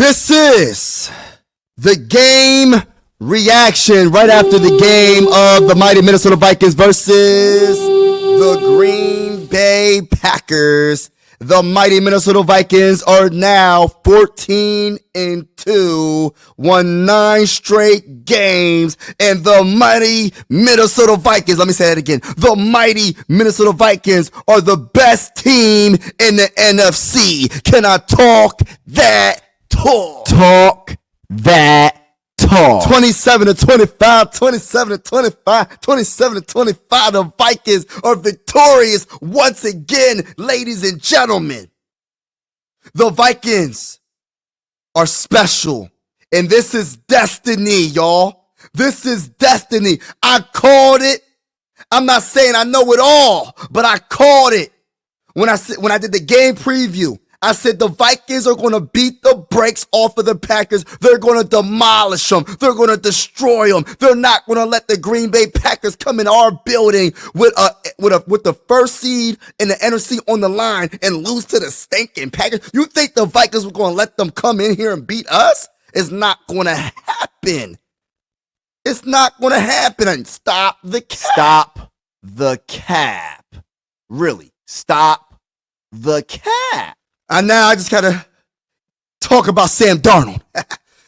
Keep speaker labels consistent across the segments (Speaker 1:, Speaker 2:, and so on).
Speaker 1: This is the game reaction right after the game of the mighty Minnesota Vikings versus the Green Bay Packers. The mighty Minnesota Vikings are now 14-2, won 9 straight games, and the mighty Minnesota Vikings, let me say that again, the mighty Minnesota Vikings are the best team in the NFC. Can I talk that talk? Talk that talk. 27-25, 27-25, 27-25. The Vikings are victorious once again, ladies and gentlemen. The Vikings are special, and this is destiny, y'all. This is destiny. I called it. I'm not saying I know it all, but I called it. When I did the game preview, I said the Vikings are going to beat the brakes off of the Packers. They're going to demolish them. They're going to destroy them. They're not going to let the Green Bay Packers come in our building with the first seed in the NFC on the line and lose to the stinking Packers. You think the Vikings were going to let them come in here and beat us? It's not going to happen. It's not going to happen. And stop the cap. Stop the cap. Really, stop the cap. And now I just got to talk about Sam Darnold.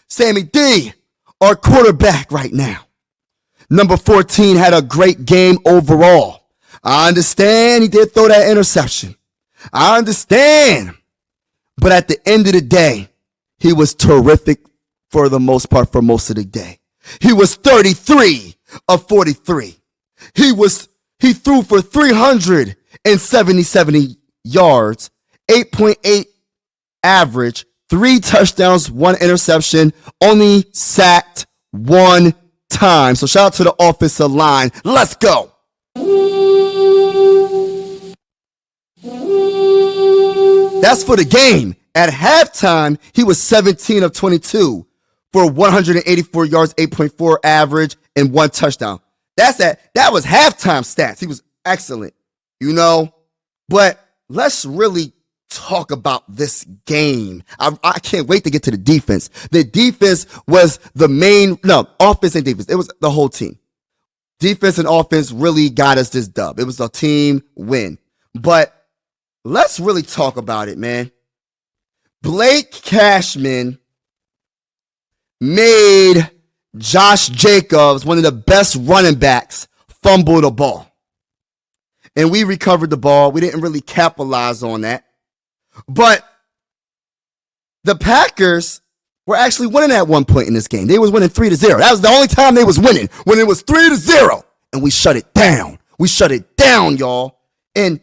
Speaker 1: Sammy D, our quarterback right now. Number 14 had a great game overall. I understand he did throw that interception. I understand. But at the end of the day, he was terrific for the most part for most of the day. He was 33 of 43. He threw for 377 yards. 8.8 average, 3 touchdowns, 1 interception, only sacked 1 time. So shout out to the offensive line. Let's go. That's for the game. At halftime, he was 17 of 22 for 184 yards, 8.4 average, and 1 touchdown. That was halftime stats. He was excellent, but let's really talk about this game. I can't wait to get to the defense. The defense was offense and defense. It was the whole team. Defense and offense really got us this dub. It was a team win. But let's really talk about it, man. Blake Cashman made Josh Jacobs, one of the best running backs, fumble the ball. And we recovered the ball. We didn't really capitalize on that. But the Packers were actually winning at one point in this game. They was winning 3-0. That was the only time they was winning, when it was 3-0. And we shut it down. We shut it down, y'all. And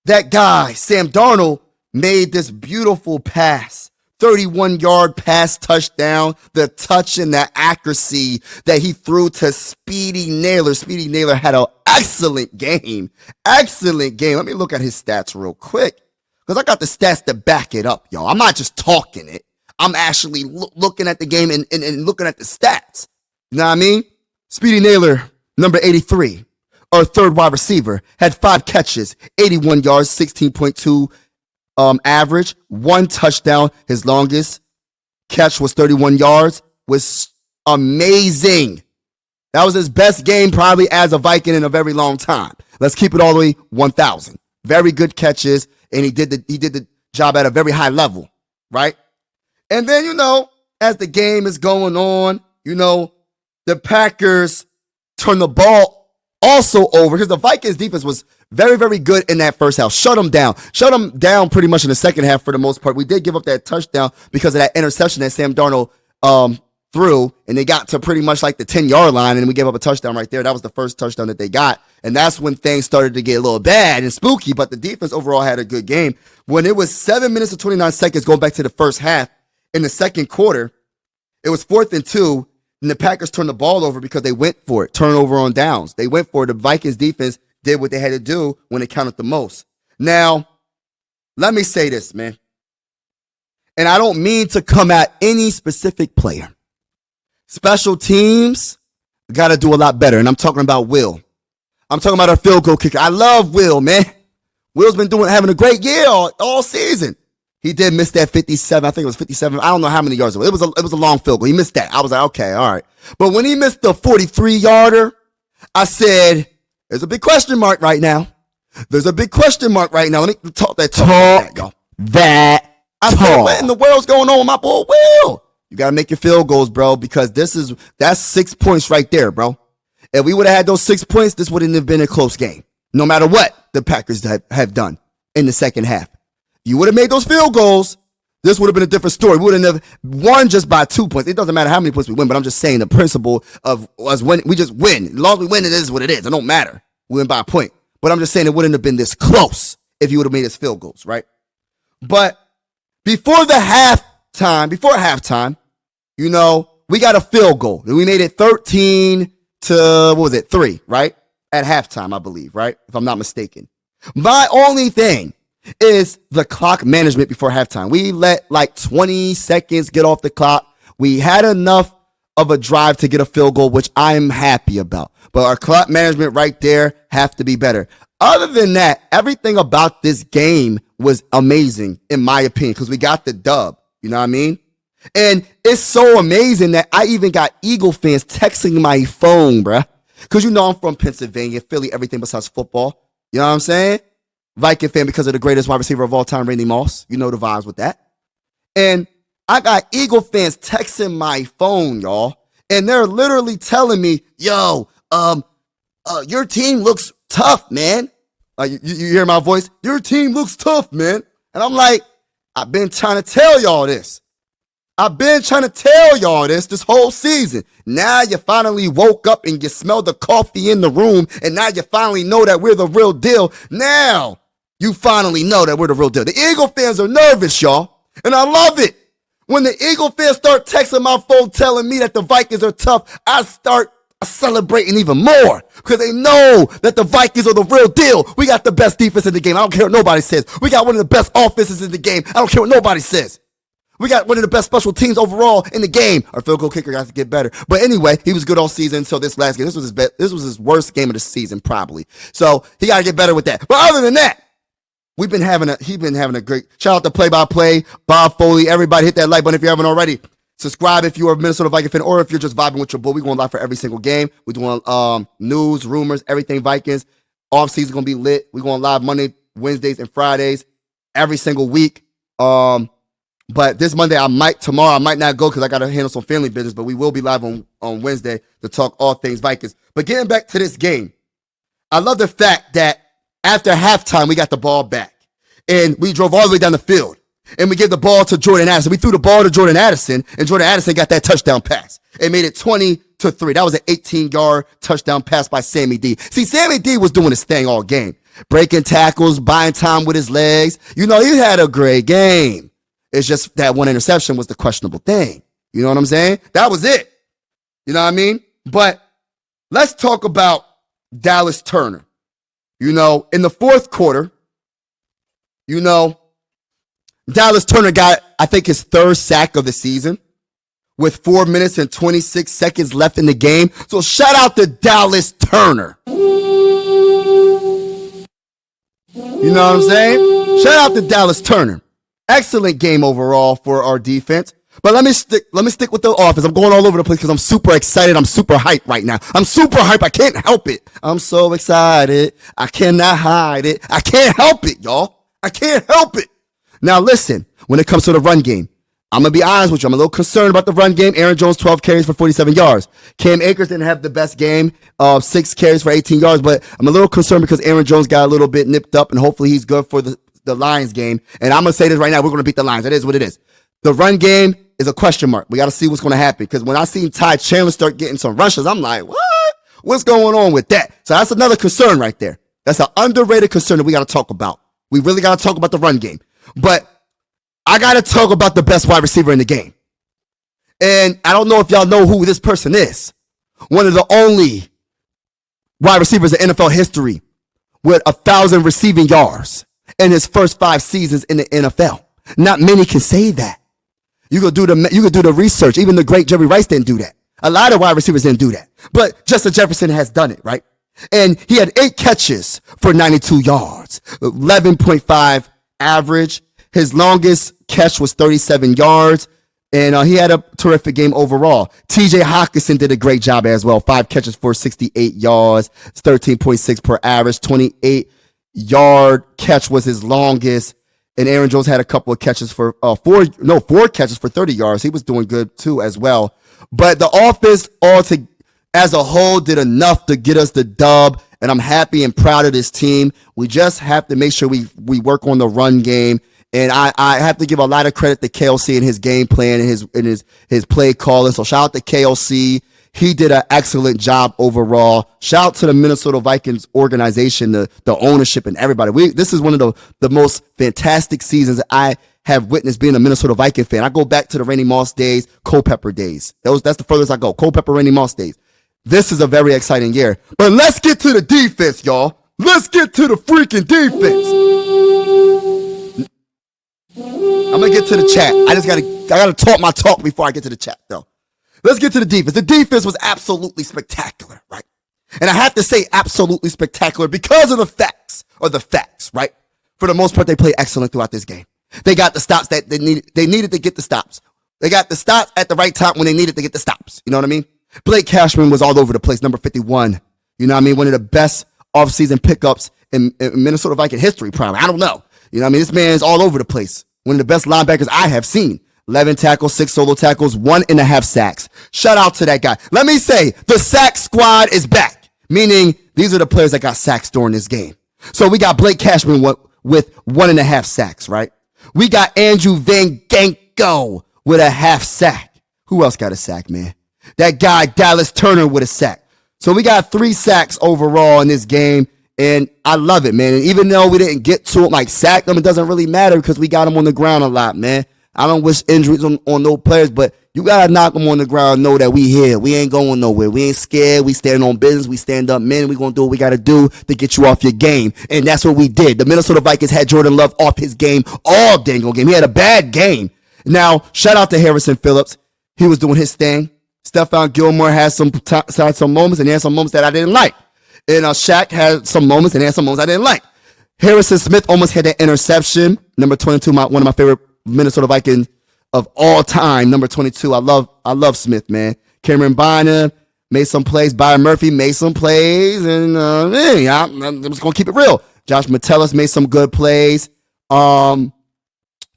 Speaker 1: that guy, Sam Darnold, made this beautiful pass. 31-yard pass touchdown, the touch and the accuracy that he threw to Speedy Naylor. Speedy Naylor had an excellent game. Excellent game. Let me look at his stats real quick, because I got the stats to back it up, y'all. I'm not just talking it. I'm actually looking at the game and looking at the stats. You know what I mean? Speedy Naylor, number 83, our third wide receiver, had 5 catches, 81 yards, 16.2 average, 1 touchdown. His longest catch was 31 yards. Was amazing. That was his best game probably as a Viking in a very long time. Let's keep it all the way 1,000. Very good catches, and he did the job at a very high level, right? And then, as the game is going on, the Packers turn the ball also over, because the Vikings defense was very, very good in that first half. Shut them down. Shut them down pretty much in the second half for the most part. We did give up that touchdown because of that interception that Sam Darnold threw, and they got to pretty much like the 10-yard line, and we gave up a touchdown right there. That was the first touchdown that they got, and that's when things started to get a little bad and spooky, but the defense overall had a good game. When it was 7 minutes and 29 seconds going back to the first half, in the second quarter, it was 4th and 2, and the Packers turned the ball over because they went for it. Turnover on downs. They went for it. The Vikings defense did what they had to do when it counted the most. Now, let me say this, man. And I don't mean to come at any specific player. Special teams got to do a lot better. And I'm talking about Will. I'm talking about our field goal kicker. I love Will, man. Will's been having a great year all season. He did miss that 57. I think it was 57. I don't know how many yards it was. It was a long field goal. He missed that. I was like, okay, all right. But when he missed the 43-yarder, I said, there's a big question mark right now. There's a big question mark right now. Let me talk that y'all. I said, what in the world's going on with my boy Will? You got to make your field goals, bro, because that's 6 points right there, bro. If we would have had those 6 points, this wouldn't have been a close game. No matter what the Packers have done in the second half. You would have made those field goals, this would have been a different story. We would have never won just by 2 points. It doesn't matter how many points we win, but I'm just saying the principle of us winning. We just win. As long as we win, it is what it is. It don't matter. We win by a point. But I'm just saying it wouldn't have been this close if you would have made us field goals, right? But before halftime, you know, we got a field goal. We made it 13 to, 3, right? At halftime, I believe, right? If I'm not mistaken. My only thing is the clock management before halftime. We let like 20 seconds get off the clock. We had enough of a drive to get a field goal, which I'm happy about. But our clock management right there have to be better. Other than that, everything about this game was amazing, in my opinion, because we got the dub. You know what I mean? And it's so amazing that I even got Eagle fans texting my phone, bruh. Because you know I'm from Pennsylvania, Philly, everything besides football. You know what I'm saying? Viking fan because of the greatest wide receiver of all time, Randy Moss. You know the vibes with that. And I got Eagle fans texting my phone, y'all. And they're literally telling me, yo, your team looks tough, man. You hear my voice? Your team looks tough, man. And I'm like, I've been trying to tell y'all this. This whole season. Now you finally woke up and you smelled the coffee in the room, and now you finally know that we're the real deal. Now you finally know that we're the real deal. The Eagle fans are nervous, y'all, and I love it. When the Eagle fans start texting my phone telling me that the Vikings are tough, I start celebrating even more because they know that the Vikings are the real deal. We got the best defense in the game. I don't care what nobody says. We got one of the best offenses in the game. I don't care what nobody says. We got one of the best special teams overall in the game. Our field goal kicker got to get better. But anyway, he was good all season. So this last game, this was his worst game of the season, probably. So he got to get better with that. But other than that, he's been having a great, shout out to play-by-play, Bob Foley, everybody hit that like button if you haven't already. Subscribe if you're a Minnesota Viking fan or if you're just vibing with your boy. We're going live for every single game. We're doing news, rumors, everything Vikings. Off season going to be lit. We're going live Monday, Wednesdays, and Fridays every single week. But this Monday, tomorrow I might not go because I got to handle some family business, but we will be live on Wednesday to talk all things Vikings. But getting back to this game, I love the fact that after halftime, we got the ball back and we drove all the way down the field and we gave the ball to Jordan Addison. We threw the ball to Jordan Addison and Jordan Addison got that touchdown pass. It made it 20-3. That was an 18-yard touchdown pass by Sammy D. See, Sammy D was doing his thing all game, breaking tackles, buying time with his legs. You know, he had a great game. It's just that one interception was the questionable thing. You know what I'm saying? That was it. You know what I mean? But let's talk about Dallas Turner. You know, in the fourth quarter, you know, Dallas Turner got, I think, his third sack of the season with 4 minutes and 26 seconds left in the game. So shout out to Dallas Turner. You know what I'm saying? Shout out to Dallas Turner. Excellent game overall for our defense. But let me stick with the offense. I'm going all over the place because I'm super excited. I'm super hyped right now. I'm super hyped. I can't help it. I'm so excited. I cannot hide it. I can't help it, y'all. I can't help it. Now listen, when it comes to the run game, I'm going to be honest with you. I'm a little concerned about the run game. Aaron Jones, 12 carries for 47 yards. Cam Akers didn't have the best game, 6 carries for 18 yards, but I'm a little concerned because Aaron Jones got a little bit nipped up, and hopefully he's good for the Lions game. And I'm going to say this right now. We're going to beat the Lions. That is what it is. The run game is a question mark. We got to see what's going to happen. Because when I seen Ty Chandler start getting some rushes, I'm like, what? What's going on with that? So that's another concern right there. That's an underrated concern that we got to talk about. We really got to talk about the run game. But I got to talk about the best wide receiver in the game. And I don't know if y'all know who this person is. One of the only wide receivers in NFL history with 1,000 receiving yards in his first 5 seasons in the NFL. Not many can say that. You could do the research. Even the great Jerry Rice didn't do that. A lot of wide receivers didn't do that. But Justin Jefferson has done it, right? And he had 8 catches for 92 yards, 11.5 average. His longest catch was 37 yards, and he had a terrific game overall. TJ Hawkinson did a great job as well. 5 catches for 68 yards, 13.6 per average, 28-yard catch was his longest. And Aaron Jones had a couple of catches for 4 catches for 30 yards. He was doing good too as well. But the offense as a whole did enough to get us the dub, and I'm happy and proud of this team. We just have to make sure we work on the run game. And I have to give a lot of credit to KLC and his game plan and his play calling. So shout out to KLC. He did an excellent job overall. Shout out to the Minnesota Vikings organization, the ownership, and everybody. This is one of the most fantastic seasons I have witnessed being a Minnesota Viking fan. I go back to the Randy Moss days, Culpepper days. That's the furthest I go. Culpepper, Randy Moss days. This is a very exciting year. But let's get to the defense, y'all. Let's get to the freaking defense. I'm gonna get to the chat. I gotta talk my talk before I get to the chat, though. Let's get to the defense. The defense was absolutely spectacular, right? And I have to say absolutely spectacular because of the facts, right? For the most part, they played excellent throughout this game. They got the stops that they needed. They needed to get the stops. They got the stops at the right time when they needed to get the stops. You know what I mean? Blake Cashman was all over the place, number 51. You know what I mean? One of the best offseason pickups in Minnesota Viking history, probably. I don't know. You know what I mean? This man is all over the place. One of the best linebackers I have seen. 11 tackles, 6 solo tackles, 1.5 sacks. Shout out to that guy. Let me say, the sack squad is back, meaning these are the players that got sacks during this game. So we got Blake Cashman with 1.5 sacks, right? We got Andrew Van Ginkel with a half sack. Who else got a sack, man? That guy, Dallas Turner, with a sack. So we got 3 sacks overall in this game. And I love it, man. And even though we didn't get to him, like sack them, it doesn't really matter because we got him on the ground a lot, man. I don't wish injuries on no players, but you got to knock them on the ground and know that we here. We ain't going nowhere. We ain't scared. We stand on business. We stand up men. We going to do what we got to do to get you off your game. And that's what we did. The Minnesota Vikings had Jordan Love off his game all dang game. He had a bad game. Now, shout out to Harrison Phillips. He was doing his thing. Stephon Gilmore had some moments, and he had some moments that I didn't like. And Shaq had some moments, and he had some moments I didn't like. Harrison Smith almost had that interception. Number 22, one of my favorite Minnesota Vikings of all time. Number 22. I love Smith, man. Cameron Bynum made some plays. Byron Murphy made some plays. And I'm just going to keep it real. Josh Metellus made some good plays. When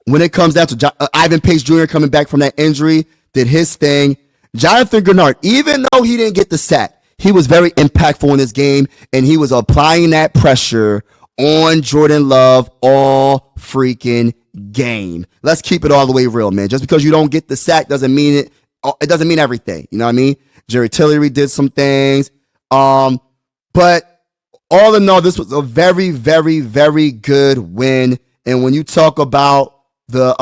Speaker 1: it comes down to Ivan Pace Jr. coming back from that injury, did his thing. Jonathan Grenard, even though he didn't get the sack, he was very impactful in this game, and he was applying that pressure on Jordan Love all freaking game. Let's keep it all the way real, man. Just because you don't get the sack doesn't mean it. It doesn't mean everything. You know what I mean? Jerry Tillery did some things. But all in all, this was a very, very, very good win. And when you talk about the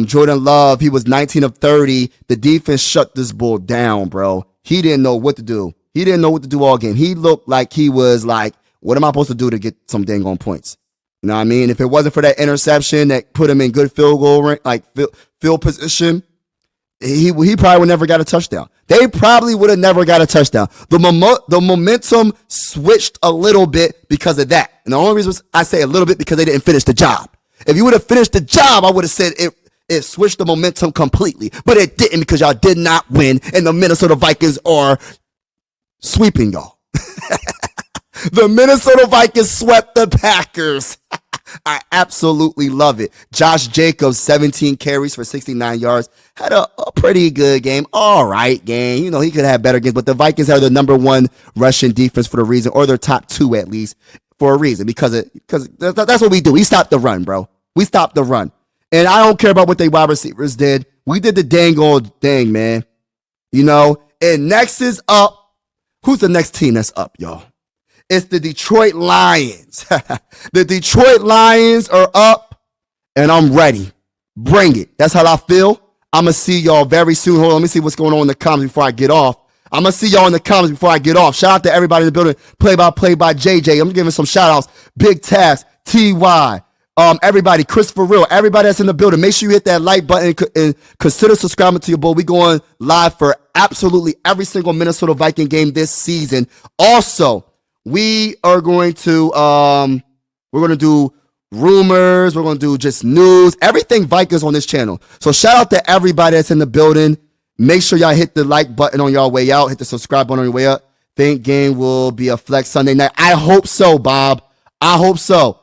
Speaker 1: Jordan Love, he was 19 of 30. The defense shut this bull down, bro. He didn't know what to do. He didn't know what to do all game. He looked like he was like, what am I supposed to do to get some dang on points? You know what I mean? If it wasn't for that interception that put him in good field goal rank, like field position, he probably would never got a touchdown. They probably would have never got a touchdown. The momentum switched a little bit because of that. And the only reason I say a little bit because they didn't finish the job. If you would have finished the job, I would have said it switched the momentum completely. But it didn't because y'all did not win, and the Minnesota Vikings are sweeping y'all. The Minnesota Vikings swept the Packers. I absolutely love it. Josh Jacobs, 17 carries for 69 yards. Had a pretty good game. All right game. You know, he could have better games, but the Vikings are the number 1 rushing defense for the reason, or their top 2 at least, for a reason, because that's what we do. We stop the run, bro. We stop the run. And I don't care about what they wide receivers did. We did the dang old thing, man. You know, and next is up. Who's the next team that's up, y'all? It's the Detroit Lions. The Detroit Lions are up, and I'm ready. Bring it. That's how I feel. I'm going to see y'all very soon. Hold on, let me see what's going on in the comments before I get off. I'm going to see y'all in the comments before I get off. Shout out to everybody in the building. Play-by-play by JJ. I'm giving some shout-outs. Big Task, TY, everybody, Christopher Real, everybody that's in the building. Make sure you hit that like button and consider subscribing to your boy. We going live for absolutely every single Minnesota Viking game this season. Also, we are going to do rumors. We're going to do just news, everything Vikings on this channel. So shout out to everybody that's in the building. Make sure y'all hit the like button on y'all way out. Hit the subscribe button on your way up. Think game will be a flex Sunday night. I hope so, Bob. I hope so.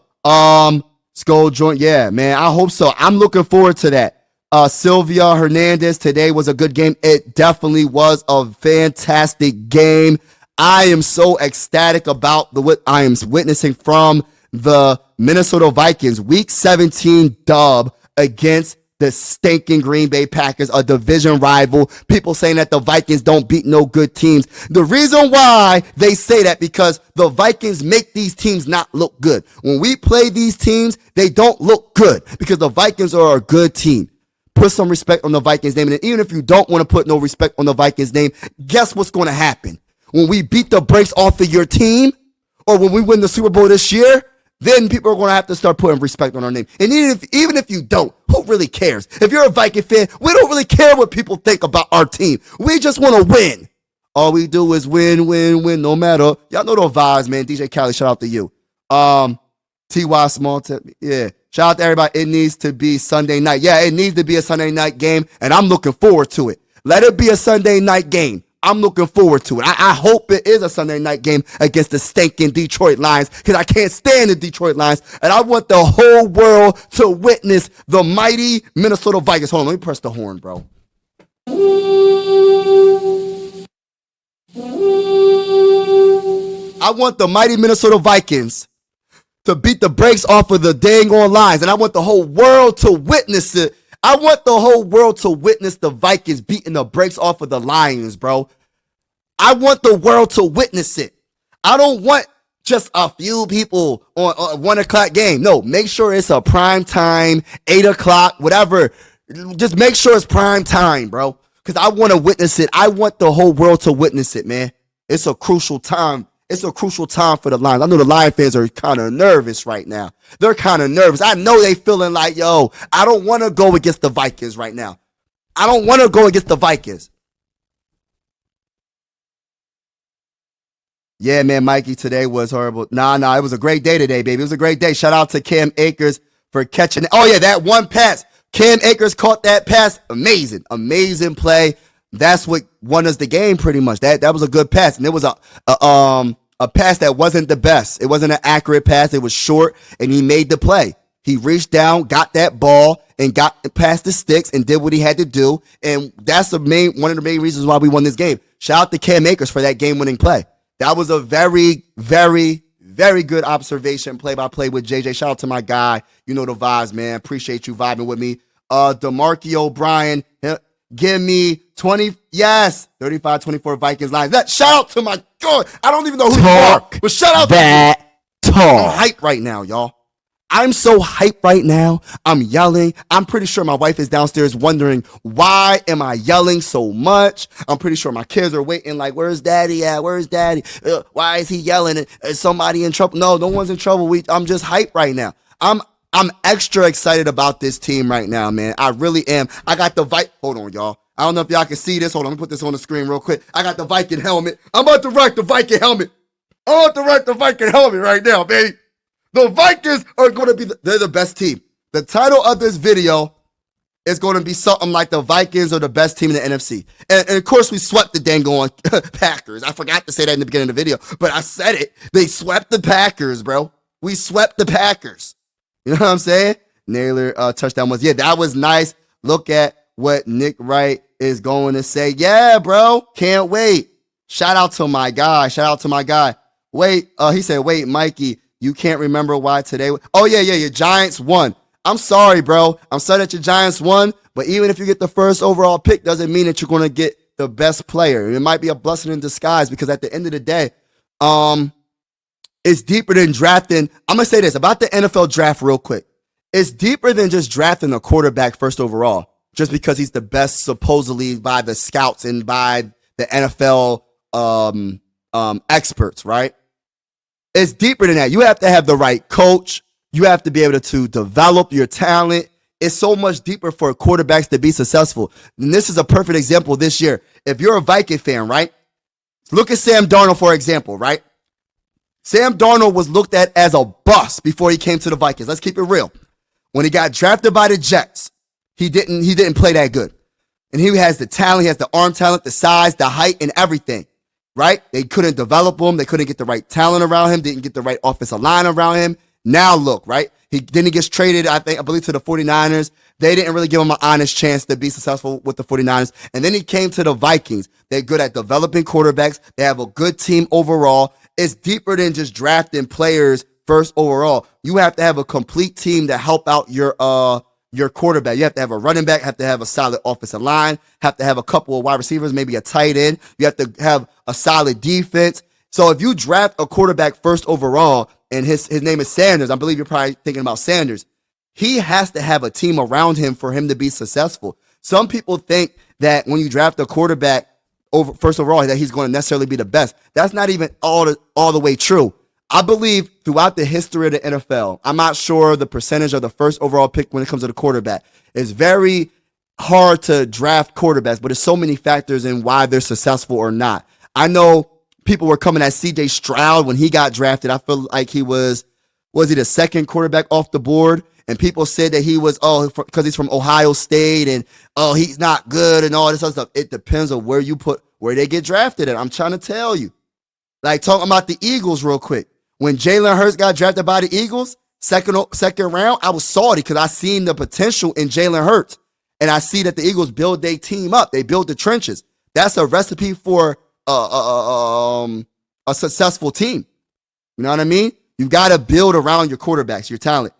Speaker 1: Skull joint. Yeah, man. I hope so. I'm looking forward to that. Sylvia Hernandez, today was a good game. It definitely was a fantastic game. I am so ecstatic about what I am witnessing from the Minnesota Vikings. Week 17 dub against the stinking Green Bay Packers, a division rival. People saying that the Vikings don't beat no good teams. The reason why they say that, because the Vikings make these teams not look good. When we play these teams, they don't look good because the Vikings are a good team. Put some respect on the Vikings name. And even if you don't want to put no respect on the Vikings name, guess what's going to happen? When we beat the brakes off of your team, or when we win the Super Bowl this year, then people are going to have to start putting respect on our name. And even if you don't, who really cares? If you're a Viking fan, we don't really care what people think about our team. We just want to win. All we do is win, no matter. Y'all know the vibes, man. DJ Khaled, shout out to you. T.Y. Small tip, yeah. Shout out to everybody. It needs to be Sunday night. Yeah, it needs to be a Sunday night game, and I'm looking forward to it. Let it be a Sunday night game. I'm looking forward to it. I hope it is a Sunday night game against the stinking Detroit Lions, because I can't stand the Detroit Lions, and I want the whole world to witness the mighty Minnesota Vikings. Hold on, let me press the horn, bro. I want the mighty Minnesota Vikings to beat the brakes off of the dang on Lions, and I want the whole world to witness it. I want the whole world to witness the Vikings beating the brakes off of the Lions, bro. I want the world to witness it. I don't want just a few people on a 1 o'clock game. No, make sure it's a prime time, 8 o'clock, whatever. Just make sure it's prime time, bro, because I want to witness it. I want the whole world to witness it, man. It's a crucial time. It's a crucial time for the Lions. I know the Lion fans are kind of nervous right now. They're kind of nervous. I know they feeling like, yo, I don't want to go against the Vikings right now. I don't want to go against the Vikings. Yeah, man, Mikey, today was horrible. Nah, it was a great day today, baby. It was a great day. Shout out to Cam Akers for catching it. Oh, yeah, that one pass. Cam Akers caught that pass. Amazing play. That's what won us the game pretty much. That was a good pass. And it was a pass that wasn't the best. It wasn't an accurate pass. It was short, and he made the play. He reached down, got that ball, and got past the sticks and did what he had to do. And that's one of the main reasons why we won this game. Shout out to Cam Akers for that game-winning play. That was a very, very, very good observation, play-by-play with JJ. Shout out to my guy. You know the vibes, man. Appreciate you vibing with me. DeMarco O'Brien, give me 20, yes, 35-24 Vikings Lions. Shout out to my God. I don't even know who you are, but shout out to you. I'm hyped right now, y'all. I'm so hyped right now. I'm yelling. I'm pretty sure my wife is downstairs wondering, why am I yelling so much? I'm pretty sure my kids are waiting like, where's daddy at? Where's daddy? Why is he yelling? Is somebody in trouble? No one's in trouble. I'm just hyped right now. I'm extra excited about this team right now, man. I really am. I got the hold on, y'all. I don't know if y'all can see this. Hold on, let me put this on the screen real quick. I got the Viking helmet. I'm about to rock the Viking helmet. I'm about to rock the Viking helmet right now, baby. The Vikings are going to be, they're the best team. The title of this video is going to be something like the Vikings are the best team in the NFC. And of course, we swept the dang on Packers. I forgot to say that in the beginning of the video, but I said it. They swept the Packers, bro. We swept the Packers. You know what I'm saying? Naylor touchdown was, yeah, that was nice. Look at what Nick Wright is going to say. Yeah, bro. Can't wait. Shout out to my guy. Wait, he said, wait, Mikey, you can't remember why today. Oh, yeah, your Giants won. I'm sorry, bro. I'm sorry that your Giants won, but even if you get the first overall pick, doesn't mean that you're going to get the best player. It might be a blessing in disguise, because at the end of the day, it's deeper than drafting. I'm going to say this about the NFL draft real quick. It's deeper than just drafting a quarterback first overall, just because he's the best supposedly by the scouts and by the NFL experts, right? It's deeper than that. You have to have the right coach. You have to be able to develop your talent. It's so much deeper for quarterbacks to be successful. And this is a perfect example this year. If you're a Viking fan, right? Look at Sam Darnold, for example, right? Sam Darnold was looked at as a bust before he came to the Vikings. Let's keep it real. When he got drafted by the Jets, he didn't play that good. And he has the talent, he has the arm talent, the size, the height, and everything, right? They couldn't develop him. They couldn't get the right talent around him, didn't get the right offensive line around him. Now look, right? He gets traded, I believe, to the 49ers. They didn't really give him an honest chance to be successful with the 49ers. And then he came to the Vikings. They're good at developing quarterbacks. They have a good team overall. It's deeper than just drafting players first overall. You have to have a complete team to help out your quarterback. You have to have a running back, have to have a solid offensive line, have to have a couple of wide receivers, maybe a tight end. You have to have a solid defense. So if you draft a quarterback first overall, and his name is Sanders, I believe you're probably thinking about Sanders, he has to have a team around him for him to be successful. Some people think that when you draft a quarterback over first overall, that he's going to necessarily be the best. That's not even all the way true. I believe throughout the history of the NFL, I'm not sure the percentage of the first overall pick when it comes to the quarterback. It's very hard to draft quarterbacks, but there's so many factors in why they're successful or not. I know people were coming at C.J. Stroud when he got drafted. I feel like he was he the second quarterback off the board? And people said that he was, because he's from Ohio State and, he's not good and all this other stuff. It depends on where they get drafted at. I'm trying to tell you. Like, talking about the Eagles real quick. When Jalen Hurts got drafted by the Eagles, second round, I was salty because I seen the potential in Jalen Hurts. And I see that the Eagles build their team up. They build the trenches. That's a recipe for a successful team. You know what I mean? You got to build around your quarterbacks, your talent.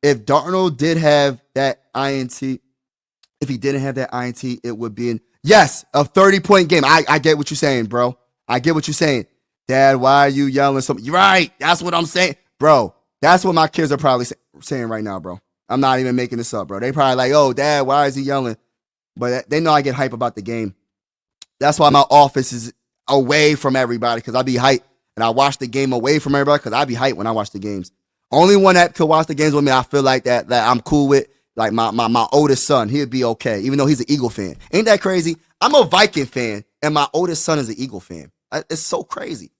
Speaker 1: If Darnold did have that INT, if he didn't have that INT, it would be a 30-point game. I get what you're saying, bro. I get what you're saying. Dad, why are you yelling something? You're right. That's what I'm saying. Bro, that's what my kids are probably saying right now, bro. I'm not even making this up, bro. They probably like, oh, Dad, why is he yelling? But they know I get hype about the game. That's why my office is away from everybody, because I be hyped. And I watch the game away from everybody because I be hyped when I watch the games. Only one that could watch the games with me, I feel like that I'm cool with, like my oldest son. He'd be okay, even though he's an Eagle fan. Ain't that crazy? I'm a Viking fan, and my oldest son is an Eagle fan. It's so crazy.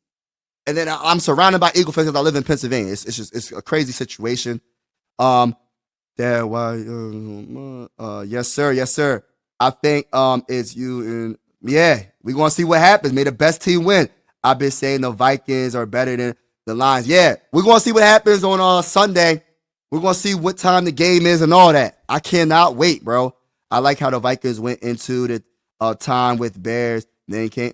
Speaker 1: And then I'm surrounded by Eagle fans because I live in Pennsylvania. It's a crazy situation. Dad, why? Yes, sir. I think it's you and we're gonna see what happens. May the best team win. I've been saying the Vikings are better than the Lions. Yeah, we're going to see what happens on Sunday. We're going to see what time the game is and all that. I cannot wait, bro. I like how the Vikings went into the time with Bears. Then came,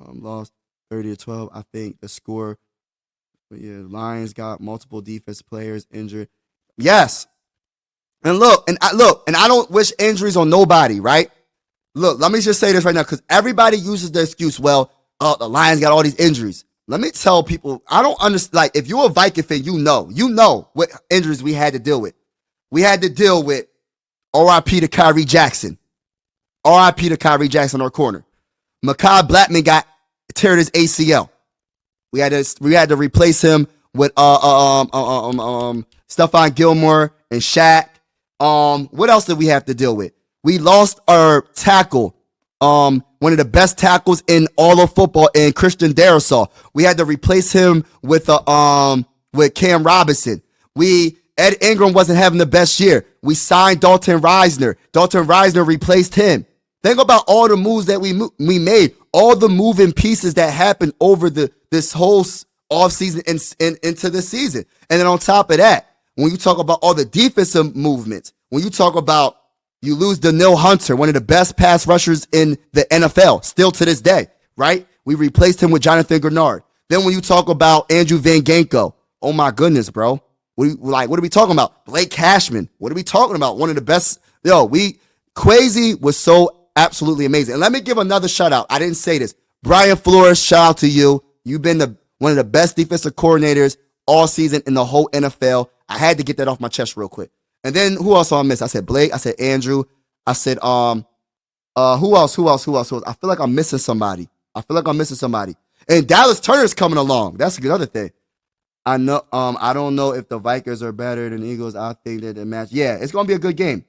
Speaker 1: lost 30-12. I think the score. But yeah, Lions got multiple defense players injured. Yes. And I don't wish injuries on nobody, right? Look, let me just say this right now, because everybody uses the excuse, well, the Lions got all these injuries. Let me tell people, I don't understand. Like, if you're a Viking fan, you know what injuries we had to deal with. We had to deal with RIP to Kyrie Jackson. RIP to Kyrie Jackson, our corner. Mekhi Blackman got teared his ACL. We had to replace him with Stephon Gilmore and Shaq. What else did we have to deal with? We lost our tackle. One of the best tackles in all of football, in Christian Darrisaw. We had to replace him with Cam Robinson. Ed Ingram wasn't having the best year. We signed Dalton Reisner. Dalton Reisner replaced him. Think about all the moves that we made, all the moving pieces that happened over this whole offseason and into the season. And then on top of that, when you talk about all the defensive movements, when you talk about you lose Danielle Hunter, one of the best pass rushers in the NFL, still to this day, right? We replaced him with Jonathan Grenard. Then when you talk about Andrew Van Ginkel, oh my goodness, bro. What are we talking about? Blake Cashman. What are we talking about? One of the best. Kwesi was so absolutely amazing. And let me give another shout out. I didn't say this. Brian Flores, shout out to you. You've been one of the best defensive coordinators all season in the whole NFL. I had to get that off my chest real quick. And then who else I missed? I said Blake. I said Andrew. I said who else? I feel like I'm missing somebody. And Dallas Turner's coming along. That's another thing. I know. I don't know if the Vikings are better than the Eagles. I think that the match. Yeah, it's gonna be a good game.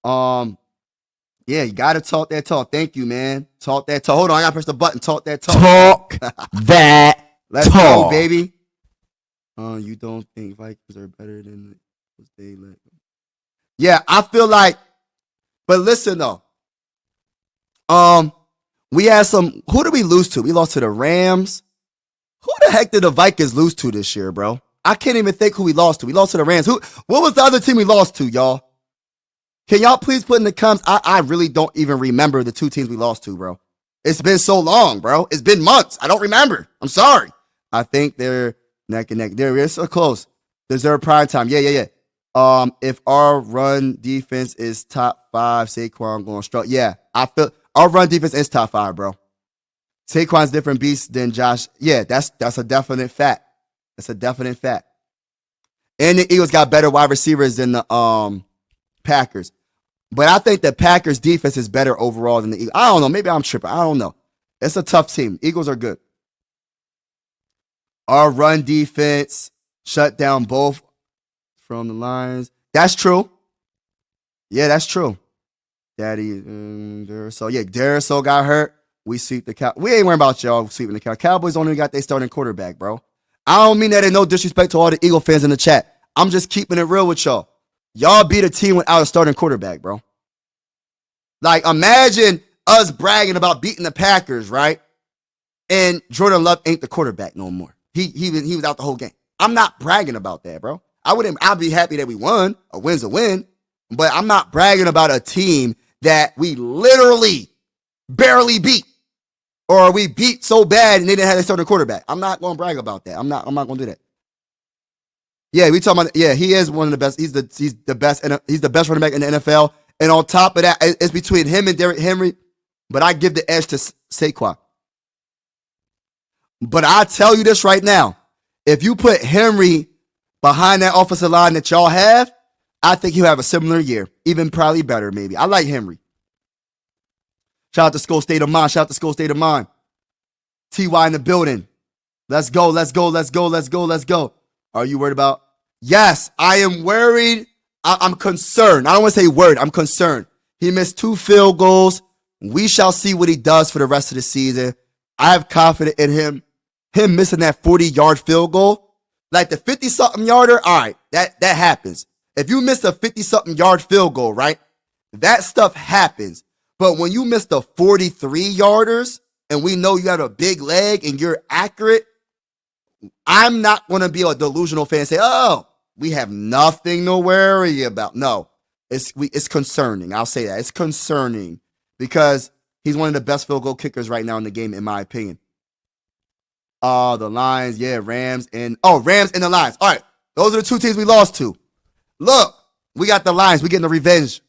Speaker 1: Yeah, you gotta talk that talk. Thank you, man. Talk that talk. Hold on, I gotta press the button. Talk that talk.
Speaker 2: Talk that
Speaker 1: Let's go, baby. You don't think Vikings are better than they let? Yeah, I feel like. But listen though. We had some. Who did we lose to? We lost to the Rams. Who the heck did the Vikings lose to this year, bro? I can't even think who we lost to. We lost to the Rams. What was the other team we lost to, y'all? Can y'all please put in the comments? I really don't even remember the two teams we lost to, bro. It's been so long, bro. It's been months. I don't remember. I'm sorry. I think they're neck and neck. They're so close. Deserve prime time. Yeah. If our run defense is top 5, Saquon going strong. Yeah, I feel our run defense is top 5, bro. Saquon's different beast than Josh. Yeah, that's a definite fact. That's a definite fact. And the Eagles got better wide receivers than the Packers. But I think the Packers defense is better overall than the Eagles. I don't know. Maybe I'm tripping. I don't know. It's a tough team. Eagles are good. Our run defense shut down both from the Lions. That's true. Yeah, that's true. Daddy, Darisaw got hurt. We sweep the Cowboys. We ain't worrying about y'all sweeping the Cowboys. Cowboys don't even got their starting quarterback, bro. I don't mean that in no disrespect to all the Eagle fans in the chat. I'm just keeping it real with y'all. Y'all beat a team without a starting quarterback, bro. Like, imagine us bragging about beating the Packers, right? And Jordan Love ain't the quarterback no more. He was out the whole game. I'm not bragging about that, bro. I'd be happy that we won. A win's a win. But I'm not bragging about a team that we literally barely beat. Or we beat so bad and they didn't have a starting quarterback. I'm not going to brag about that. I'm not going to do that. Yeah, we talking about. Yeah, he is one of the best. He's the best. He's the best running back in the NFL. And on top of that, it's between him and Derrick Henry. But I give the edge to Saquon. But I tell you this right now: if you put Henry behind that offensive line that y'all have, I think he'll have a similar year, even probably better. Maybe I like Henry. Shout out to Skull State of Mind. Shout out to Skull State of Mind. TY in the building. Let's go. Let's go. Let's go. Let's go. Let's go. Are you worried about? Yes, I am worried. I'm concerned. I don't want to say worried. I'm concerned. He missed 2 field goals. We shall see what he does for the rest of the season. I have confidence in him. Him missing that 40-yard field goal, like the 50-something yarder, all right, that happens. If you miss a 50-something yard field goal, right, that stuff happens. But when you miss the 43-yarders and we know you have a big leg and you're accurate, I'm not going to be a delusional fan and say, oh, we have nothing to worry about. No, it's concerning. I'll say that. It's concerning because he's one of the best field goal kickers right now in the game, in my opinion. The Lions, yeah, Rams and the Lions. All right, those are the 2 teams we lost to. Look, we got the Lions. We're getting the revenge.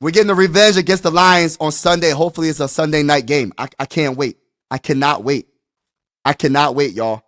Speaker 1: We're getting the revenge against the Lions on Sunday. Hopefully, it's a Sunday night game. I can't wait. I cannot wait. I cannot wait, y'all.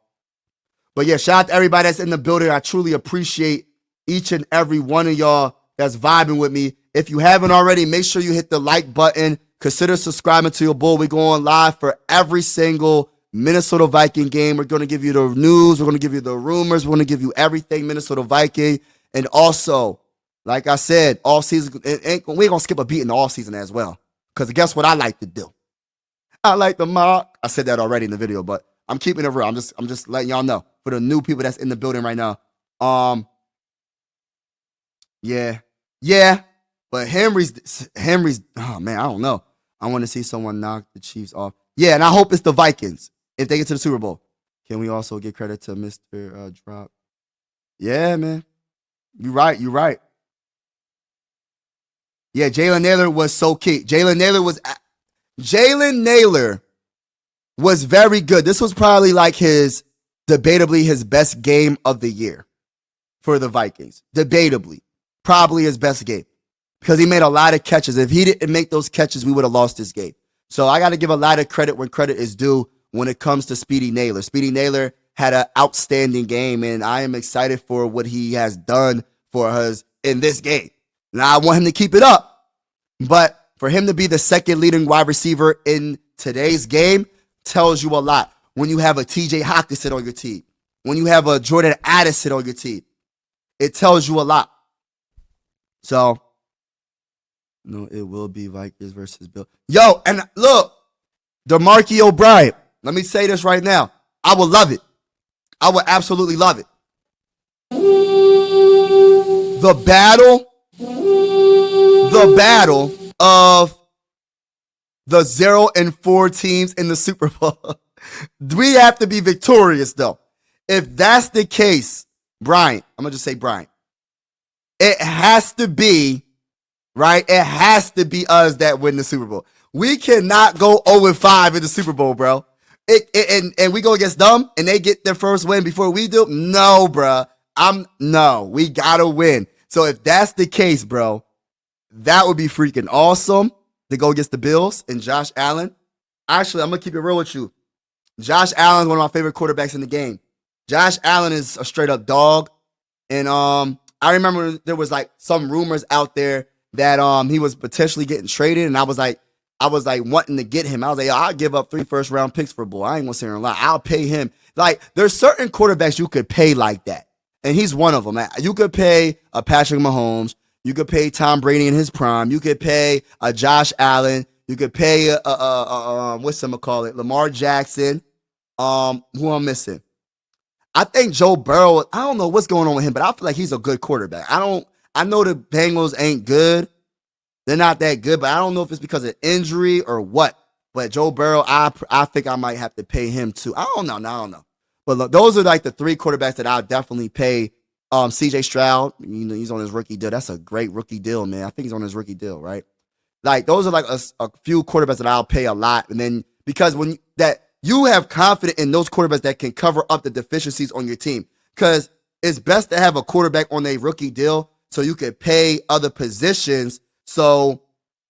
Speaker 1: But yeah, shout out to everybody that's in the building. I truly appreciate each and every one of y'all that's vibing with me. If you haven't already, make sure you hit the like button. Consider subscribing to your bull. We're going live for every single Minnesota Viking game. We're going to give you the news. We're going to give you the rumors. We're going to give you everything Minnesota Viking. And also, like I said, all season, we ain't going to skip a beat in the off season as well. Because guess what I like to do? I like to mock. I said that already in the video, but I'm keeping it real. I'm just letting y'all know for the new people that's in the building right now. Yeah. But Henry's. Oh man, I don't know. I want to see someone knock the Chiefs off. Yeah, and I hope it's the Vikings if they get to the Super Bowl. Can we also give credit to Mr. Drop? Yeah, man. You're right. Yeah, Jalen Naylor was so key. Jalen Naylor was very good. This was probably like debatably his best game of the year for the Vikings. Debatably. Probably his best game. Because he made a lot of catches. If he didn't make those catches, we would have lost this game. So I got to give a lot of credit when credit is due when it comes to Speedy Naylor. Speedy Naylor had an outstanding game, and I am excited for what he has done for us in this game. Now, I want him to keep it up, but for him to be the second leading wide receiver in today's game tells you a lot. When you have a TJ Hockenson on your team, when you have a Jordan Addison on your team, it tells you a lot. So, no, it will be Vikings versus Bill. Yo, and look, DeMarque O'Brien. Let me say this right now. I would love it. I would absolutely love it. The battle of the 0-4 teams in the Super Bowl. We have to be victorious, though. If that's the case, Brian, I'm going to just say Brian, it has to be, right? It has to be us that win the Super Bowl. We cannot go 0-5 in the Super Bowl, bro. And we go against them and they get their first win before we do? No, bro. We got to win. So if that's the case, bro, that would be freaking awesome to go against the Bills and Josh Allen. Actually, I'm going to keep it real with you. Josh Allen is one of my favorite quarterbacks in the game. Josh Allen is a straight up dog. And I remember there was like some rumors out there that he was potentially getting traded. And I was like wanting to get him. I was like, I'll give up 3 first-round picks for a boy. I ain't going to sit here and lie. I'll pay him. Like, there's certain quarterbacks you could pay like that. And he's one of them. You could pay a Patrick Mahomes. You could pay Tom Brady in his prime. You could pay a Josh Allen. You could pay Lamar Jackson. Who I'm missing? I think Joe Burrow. I don't know what's going on with him, but I feel like he's a good quarterback. I know the Bengals ain't good. They're not that good, but I don't know if it's because of injury or what. But Joe Burrow, I think I might have to pay him too. I don't know. But look, those are like the 3 quarterbacks that I'll definitely pay. CJ Stroud, he's on his rookie deal. That's a great rookie deal, man. I think he's on his rookie deal, right? Like, those are like a few quarterbacks that I'll pay a lot. And then because you have confidence in those quarterbacks that can cover up the deficiencies on your team. Because it's best to have a quarterback on a rookie deal so you can pay other positions so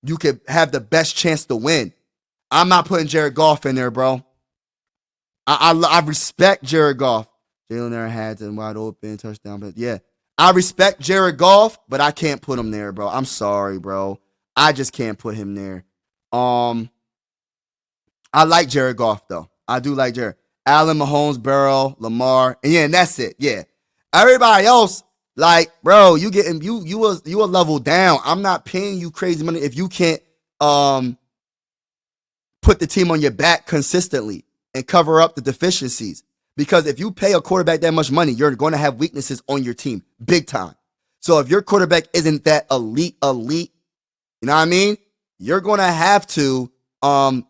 Speaker 1: you could have the best chance to win. I'm not putting Jared Goff in there, bro. I respect Jared Goff. Jalen Aaron had and wide open touchdown. But yeah, I respect Jared Goff, but I can't put him there, bro. I'm sorry, bro. I just can't put him there. I like Jared Goff, though. I do like Jared. Allen, Mahomes, Burrow, Lamar. And that's it. Yeah. Everybody else, like, bro, you a level down. I'm not paying you crazy money if you can't put the team on your back consistently and cover up the deficiencies. Because if you pay a quarterback that much money, you're going to have weaknesses on your team, big time. So if your quarterback isn't that elite, you know what I mean? You're going to have to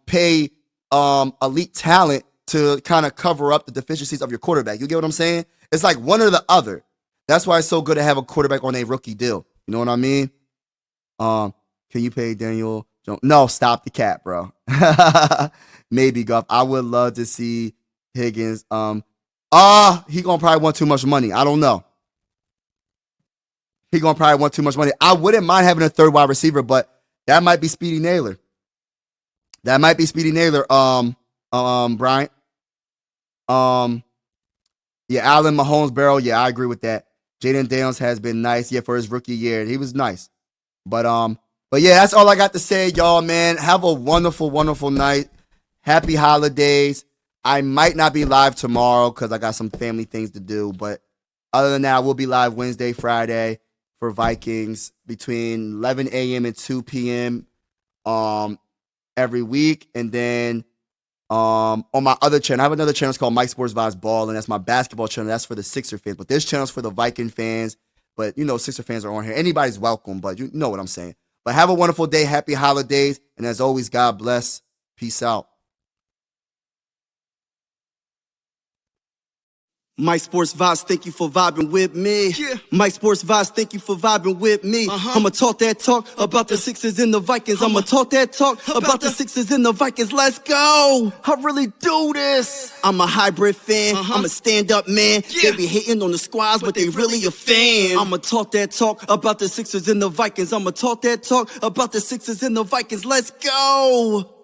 Speaker 1: pay elite talent to kind of cover up the deficiencies of your quarterback. You get what I'm saying? It's like one or the other. That's why it's so good to have a quarterback on a rookie deal. You know what I mean? Can you pay Daniel Jones? No, stop the cap, bro. Maybe, Goff. I would love to see Higgins. He gonna probably want too much money. I don't know. He gonna probably want too much money. I wouldn't mind having a 3rd wide receiver, but that might be Speedy Naylor. Brian. Yeah, Allen, Mahomes, Burrow. Yeah, I agree with that. Jaden Daniels has been nice. Yeah, for his rookie year, he was nice. But yeah, that's all I got to say, y'all. Man, have a wonderful, wonderful night. Happy holidays. I might not be live tomorrow because I got some family things to do. But other than that, I will be live Wednesday, Friday for Vikings between 11 a.m. and 2 p.m. Every week. And then on my other channel, I have another channel. It's called Mike Sports Vibes Ball, and that's my basketball channel. That's for the Sixer fans. But this channel is for the Viking fans. But, Sixer fans are on here. Anybody's welcome, but you know what I'm saying. But have a wonderful day. Happy holidays. And as always, God bless. Peace out.
Speaker 2: Mike Sports Vibes, thank you for vibing with me. Yeah. Mike Sports Vibes, thank you for vibing with me. I'ma talk that talk about the Sixers and the Vikings. I'ma talk that talk about the Sixers and the Vikings. Let's go. I really do this. I'm a hybrid fan. I'm a stand-up man. Yeah. They be hating on the squads, but they really a fan. I'ma talk that talk about the Sixers and the Vikings. I'ma talk that talk about the Sixers and the Vikings. Let's go.